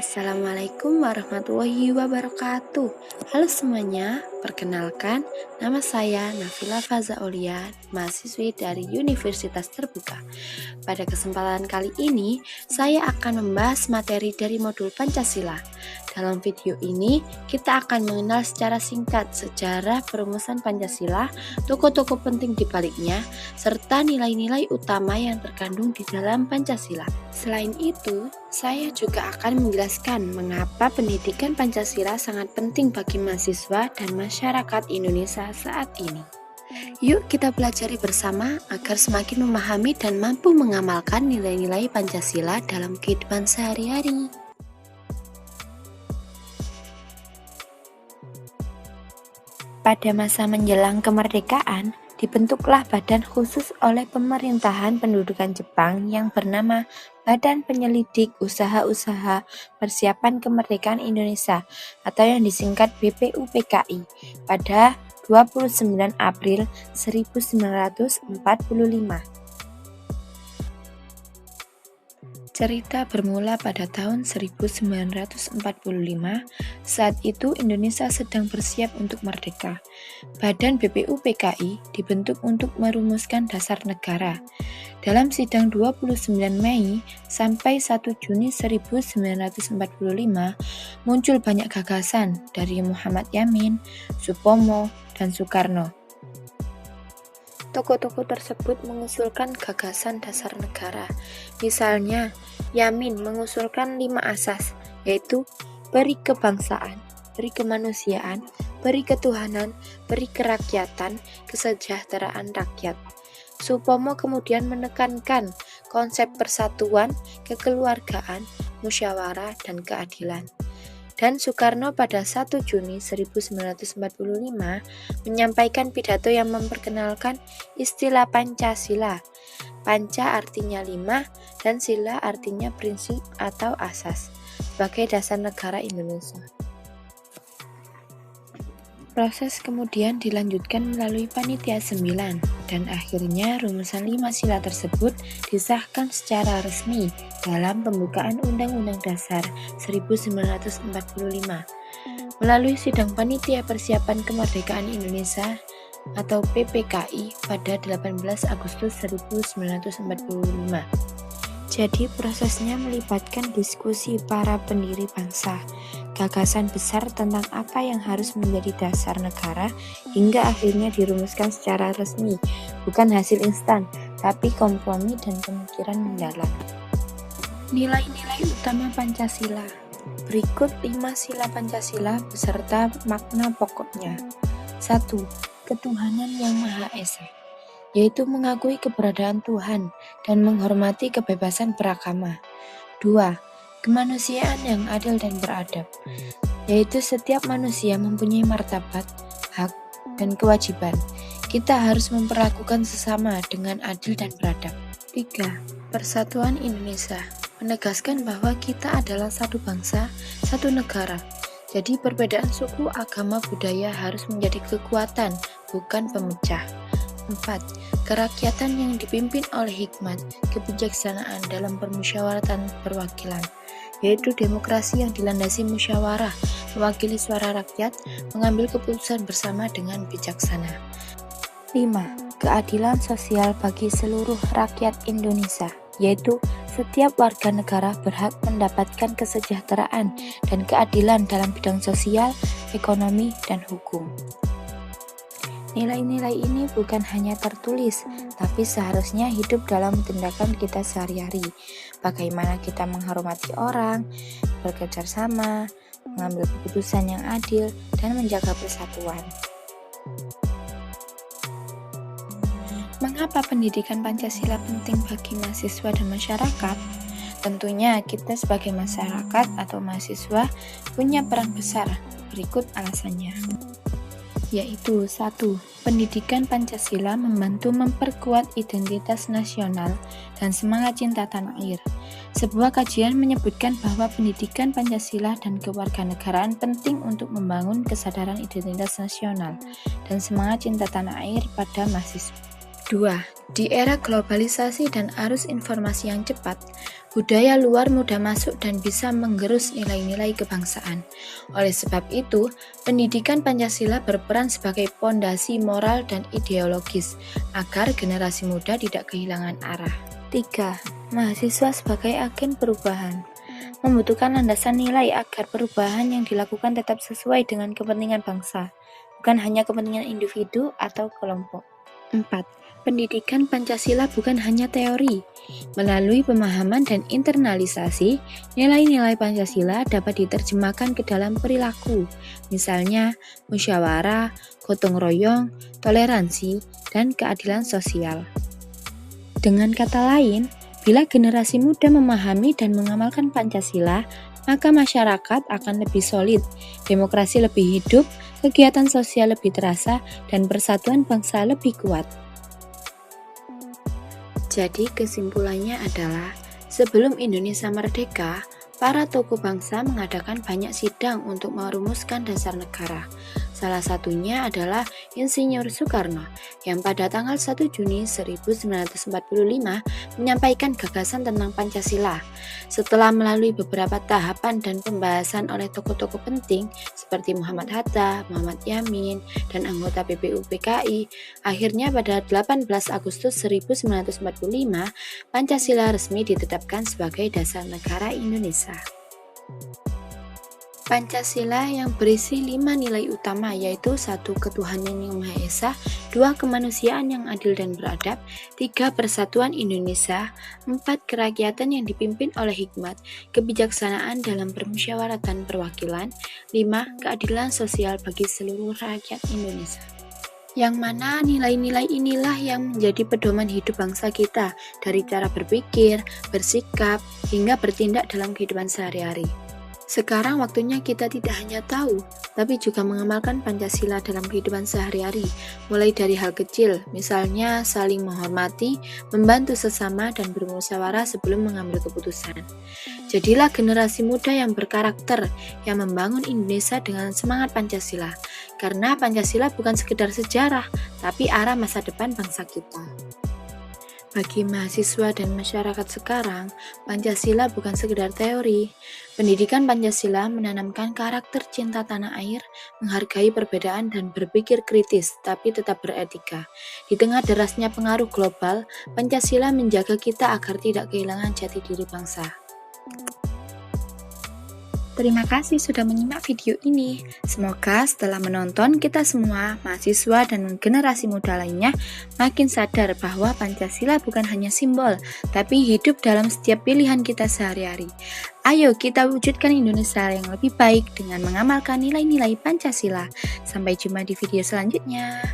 Assalamualaikum warahmatullahi wabarakatuh. Halo semuanya, perkenalkan nama saya Nafila Faza Aulia, mahasiswi dari Universitas Terbuka. Pada kesempatan kali ini, saya akan membahas materi dari modul Pancasila. Dalam video ini, kita akan mengenal secara singkat sejarah perumusan Pancasila, tokoh-tokoh penting di baliknya, serta nilai-nilai utama yang terkandung di dalam Pancasila. Selain itu, saya juga akan menjelaskan mengapa pendidikan Pancasila sangat penting bagi mahasiswa dan masyarakat Indonesia saat ini. Yuk kita pelajari bersama agar semakin memahami dan mampu mengamalkan nilai-nilai Pancasila dalam kehidupan sehari-hari. Pada masa menjelang kemerdekaan, dibentuklah badan khusus oleh pemerintahan pendudukan Jepang yang bernama Badan Penyelidik Usaha-Usaha Persiapan Kemerdekaan Indonesia atau yang disingkat BPUPKI pada 29 April 1945. Cerita bermula pada tahun 1945, saat itu Indonesia sedang bersiap untuk merdeka. Badan BPUPKI dibentuk untuk merumuskan dasar negara. Dalam sidang 29 Mei sampai 1 Juni 1945, muncul banyak gagasan dari Muhammad Yamin, Supomo, dan Soekarno. Tokoh-tokoh tersebut mengusulkan gagasan dasar negara. Misalnya, Yamin mengusulkan 5 asas, yaitu peri kebangsaan, peri kemanusiaan, peri ketuhanan, peri kerakyatan, kesejahteraan rakyat. Supomo kemudian menekankan konsep persatuan, kekeluargaan, musyawarah, dan keadilan. Dan Soekarno pada 1 Juni 1945 menyampaikan pidato yang memperkenalkan istilah Pancasila. Panca artinya 5 dan sila artinya prinsip atau asas sebagai dasar negara Indonesia. Proses kemudian dilanjutkan melalui Panitia 9 dan akhirnya rumusan 5 sila tersebut disahkan secara resmi dalam pembukaan Undang-Undang Dasar 1945 melalui Sidang Panitia Persiapan Kemerdekaan Indonesia atau PPKI pada 18 Agustus 1945. Jadi prosesnya melibatkan diskusi para pendiri bangsa, gagasan besar tentang apa yang harus menjadi dasar negara hingga akhirnya dirumuskan secara resmi, bukan hasil instan, tapi kompromi dan pemikiran mendalam. Nilai-nilai utama Pancasila. Berikut 5 sila Pancasila beserta makna pokoknya. 1. Ketuhanan yang Maha Esa, yaitu mengakui keberadaan Tuhan dan menghormati kebebasan beragama. 2. Kemanusiaan yang adil dan beradab, yaitu setiap manusia mempunyai martabat, hak, dan kewajiban. Kita harus memperlakukan sesama dengan adil dan beradab. 3. Persatuan Indonesia, menegaskan bahwa kita adalah satu bangsa, satu negara. Jadi perbedaan suku, agama, budaya harus menjadi kekuatan, bukan pemecah. 4. Kerakyatan yang dipimpin oleh hikmat, kebijaksanaan dalam permusyawaratan perwakilan, yaitu demokrasi yang dilandasi musyawarah, mewakili suara rakyat, mengambil keputusan bersama dengan bijaksana. 5. Keadilan sosial bagi seluruh rakyat Indonesia, yaitu setiap warga negara berhak mendapatkan kesejahteraan dan keadilan dalam bidang sosial, ekonomi, dan hukum. Nilai-nilai ini bukan hanya tertulis, tapi seharusnya hidup dalam tindakan kita sehari-hari. Bagaimana kita menghormati orang, bekerja sama, mengambil keputusan yang adil, dan menjaga persatuan. Mengapa pendidikan Pancasila penting bagi mahasiswa dan masyarakat? Tentunya kita sebagai masyarakat atau mahasiswa punya peran besar. Berikut alasannya. Yaitu 1. Pendidikan Pancasila membantu memperkuat identitas nasional dan semangat cinta tanah air. Sebuah kajian menyebutkan bahwa pendidikan Pancasila dan kewarganegaraan penting untuk membangun kesadaran identitas nasional dan semangat cinta tanah air pada mahasiswa. 2. Di era globalisasi dan arus informasi yang cepat, budaya luar mudah masuk dan bisa menggerus nilai-nilai kebangsaan. Oleh sebab itu, pendidikan Pancasila berperan sebagai pondasi moral dan ideologis agar generasi muda tidak kehilangan arah. 3. Mahasiswa sebagai agen perubahan membutuhkan landasan nilai agar perubahan yang dilakukan tetap sesuai dengan kepentingan bangsa, bukan hanya kepentingan individu atau kelompok. 4. Pendidikan Pancasila bukan hanya teori. Melalui pemahaman dan internalisasi, nilai-nilai Pancasila dapat diterjemahkan ke dalam perilaku, misalnya musyawarah, gotong royong, toleransi, dan keadilan sosial. Dengan kata lain, bila generasi muda memahami dan mengamalkan Pancasila, maka masyarakat akan lebih solid, demokrasi lebih hidup, kegiatan sosial lebih terasa, dan persatuan bangsa lebih kuat. Jadi kesimpulannya adalah, sebelum Indonesia merdeka, para tokoh bangsa mengadakan banyak sidang untuk merumuskan dasar negara. Salah satunya adalah Insinyur Soekarno yang pada tanggal 1 Juni 1945 menyampaikan gagasan tentang Pancasila. Setelah melalui beberapa tahapan dan pembahasan oleh tokoh-tokoh penting seperti Muhammad Hatta, Muhammad Yamin, dan anggota BPUPKI, akhirnya pada 18 Agustus 1945 Pancasila resmi ditetapkan sebagai dasar negara Indonesia. Pancasila yang berisi 5 nilai utama yaitu 1. Ketuhanan yang Maha Esa, 2. Kemanusiaan yang adil dan beradab, 3. Persatuan Indonesia, 4. Kerakyatan yang dipimpin oleh hikmat, kebijaksanaan dalam permusyawaratan perwakilan, 5. Keadilan sosial bagi seluruh rakyat Indonesia. Yang mana nilai-nilai inilah yang menjadi pedoman hidup bangsa kita dari cara berpikir, bersikap, hingga bertindak dalam kehidupan sehari-hari. Sekarang waktunya kita tidak hanya tahu, tapi juga mengamalkan Pancasila dalam kehidupan sehari-hari, mulai dari hal kecil, misalnya saling menghormati, membantu sesama, dan bermusyawarah sebelum mengambil keputusan. Jadilah generasi muda yang berkarakter, yang membangun Indonesia dengan semangat Pancasila, karena Pancasila bukan sekedar sejarah, tapi arah masa depan bangsa kita. Bagi mahasiswa dan masyarakat sekarang, Pancasila bukan sekedar teori. Pendidikan Pancasila menanamkan karakter cinta tanah air, menghargai perbedaan dan berpikir kritis, tapi tetap beretika. Di tengah derasnya pengaruh global, Pancasila menjaga kita agar tidak kehilangan jati diri bangsa. Terima kasih sudah menyimak video ini. Semoga setelah menonton kita semua, mahasiswa dan generasi muda lainnya makin sadar bahwa Pancasila bukan hanya simbol, tapi hidup dalam setiap pilihan kita sehari-hari. Ayo kita wujudkan Indonesia yang lebih baik dengan mengamalkan nilai-nilai Pancasila. Sampai jumpa di video selanjutnya.